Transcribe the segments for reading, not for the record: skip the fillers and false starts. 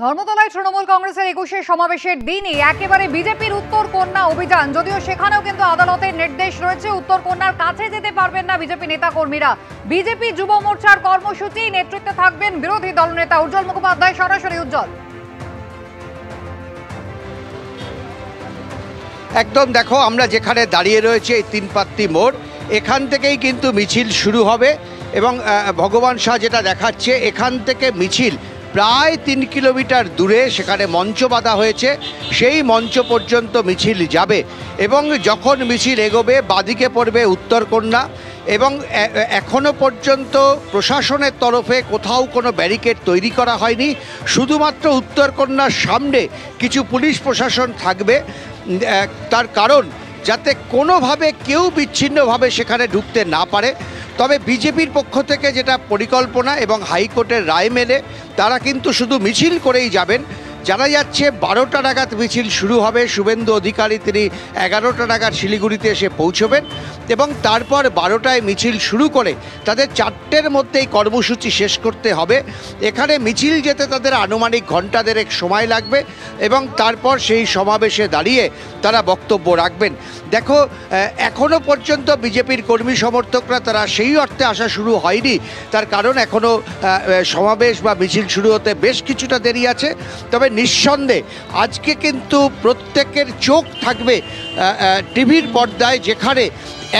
ধর্মতলায় তৃণমূল কংগ্রেসের ২১শে সমাবেশের দিনই একেবারে বিজেপির উত্তর কন্যা অভিযান, যদিও সেখানেও কিন্তু আদালতের নির্দেশ রয়েছে উত্তর কন্যার কাছে যেতে পারবেন না বিজেপি নেতাকর্মীরা। বিজেপি যুব মোর্চার কর্মসূচি নেতৃত্বে থাকবেন বিরোধী দলনেতা উজ্জ্বল মুখোপাধ্যায়। সরাসরি উজ্জ্বল। একদম দেখো, আমরা যেখানে দাঁড়িয়ে রয়েছে এই তিনপাত্তি মোড়, এখান থেকেই কিন্তু মিছিল শুরু হবে এবং ভগবান শাহ যেটা দেখাচ্ছে, এখান থেকে মিছিল প্রায় ৩ কিলোমিটার দূরে সেখানে মঞ্চ বাঁধা হয়েছে, সেই মঞ্চ পর্যন্ত মিছিল যাবে এবং যখন মিছিল এগোবে বাদিকে পড়বে উত্তরকন্যা এবং এখনো পর্যন্ত প্রশাসনের তরফে কোথাও কোনো ব্যারিকেড তৈরি করা হয়নি। শুধুমাত্র উত্তরকন্যার সামনে কিছু পুলিশ প্রশাসন থাকবে, তার কারণ যাতে কোনোভাবে কেউ বিচ্ছিন্নভাবে সেখানে ঢুকতে না পারে। তবে বিজেপির পক্ষ থেকে যেটা পরিকল্পনা এবং হাইকোর্টের রায় মেনে তারা কিন্তু শুধু মিছিল করেই যাবেন। জানা যাচ্ছে 12টা নাগাদ মিছিল শুরু হবে। শুভেন্দু অধিকারী তিনি 11টা নাগাদ শিলিগুড়িতে এসে পৌঁছবেন এবং তারপর 12টায় মিছিল শুরু করে তাদের 4টের মধ্যেই কর্মসূচি শেষ করতে হবে। এখানে মিছিল যেতে তাদের আনুমানিক ঘন্টা দেড়েক সময় লাগবে এবং তারপর সেই সমাবেশে দাঁড়িয়ে তারা বক্তব্য রাখবেন। দেখো, এখনও পর্যন্ত বিজেপির কর্মী সমর্থকরা তারা সেই অর্থে আসা শুরু হয়নি, তার কারণ এখনও সমাবেশ বা মিছিল শুরু হতে বেশ কিছুটা দেরি আছে। তবে নিঃসন্দেহে আজকে কিন্তু প্রত্যেকের চোখ থাকবে টিভির পর্দায়, যেখানে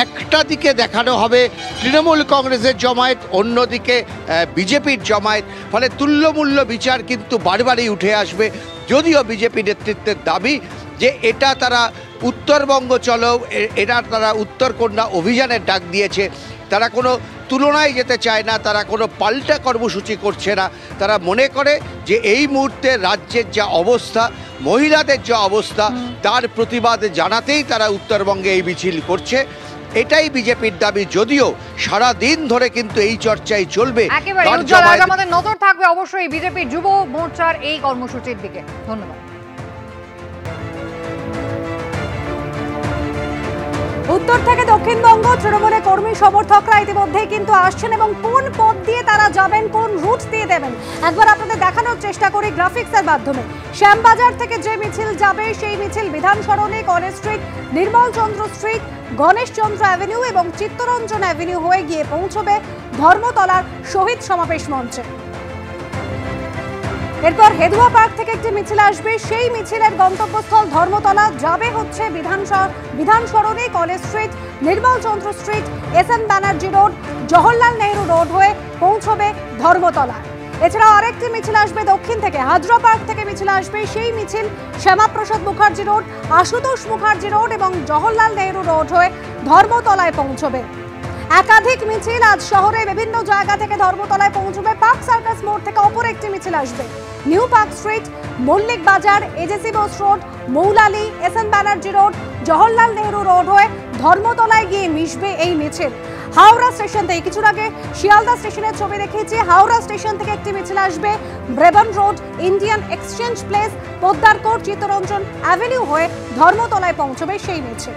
একটা দিকে দেখানো হবে তৃণমূল কংগ্রেসের জমায়েত, অন্যদিকে বিজেপির জমায়েত। ফলে তুল্যমূল্য বিচার কিন্তু বারবারই উঠে আসবে। যদিও বিজেপি নেতৃত্বের দাবি যে এটা তারা উত্তরবঙ্গ চলো, তারা উত্তরকন্যা অভিযানের ডাক দিয়েছে, তারা কোনো তুলনায় যেতে চায় না, তারা কোনো পাল্টা কর্মসূচি করছে না। তারা মনে করে যে এই মুহূর্তে রাজ্যের যা অবস্থা, মহিলাদের যা অবস্থা, তার প্রতিবাদ জানাতেই তারা উত্তরবঙ্গে এই মিছিল করছে। এটাই বিজেপির দাবি, যদিও সারা দিন ধরে কিন্তু এই চর্চাই চলবে। আমাদের নজর থাকবে অবশ্যই বিজেপির যুব মোর্চার এই কর্মসূচির দিকে। ধন্যবাদ। উত্তর থেকে দক্ষিণবঙ্গ তৃণমূলের কর্মী সমর্থকরা ইতিমধ্যেই কিন্তু আসছেন এবং কোন পথ দিয়ে তারা যাবেন, কোন রুট দিয়ে দেবেন, একবার আপনাদের দেখানোর চেষ্টা করি গ্রাফিক্সের মাধ্যমে। শ্যামবাজার থেকে যে মিছিল যাবে সেই মিছিল বিধান Sarani, College Street, Nirmal Chandra street, Ganeshchandra avenue এবং চিত্তরঞ্জন অ্যাভিনিউ হয়ে গিয়ে পৌঁছবে ধর্মতলার শহীদ সমাবেশ মঞ্চে। এরপর হেদুয়া পার্ক থেকে একটি মিছিল আসবে, সেই মিছিলের গন্তব্যস্থল ধর্মতলা, যাবে হচ্ছে Bidhan Sarani, College Street, Nirmal Chandra Street, SN Banerjee road, Jawaharlal Nehru road হয়ে পৌঁছবে ধর্মতলা। এছাড়াও আরেকটি মিছিল আসবে দক্ষিণ থেকে, হাজরা পার্ক থেকে মিছিল আসবে, সেই মিছিল শ্যামাপ্রসাদ মুখার্জি রোড, আশুতোষ মুখার্জি রোড এবং জওহরলাল নেহরু রোড হয়ে ধর্মতলায় পৌঁছবে। একাধিক মিছিল আজ শহরে বিভিন্ন জায়গা থেকে ধর্মতলায় পৌঁছবে। পার্ক সার্কাস মোড় থেকে অপর একটি মিছিল আসবে new park street, Mallick Bazar, AJC Bose road, Moulali, SN Banerjee road, Jawaharlal Nehru road হয়ে ধর্মতলায় গিয়ে মিশবে এই মিছিল। হাওড়া স্টেশন থেকে, কিছুর আগে শিয়ালদা স্টেশনের ছবি দেখিয়েছি, হাওড়া স্টেশন থেকে একটি মিছিল আসবে Brabourne Road, Indian Exchange Place, Poddar Court, Chittaranjan Avenue হয়ে ধর্মতলায় পৌঁছবে সেই মিছিল।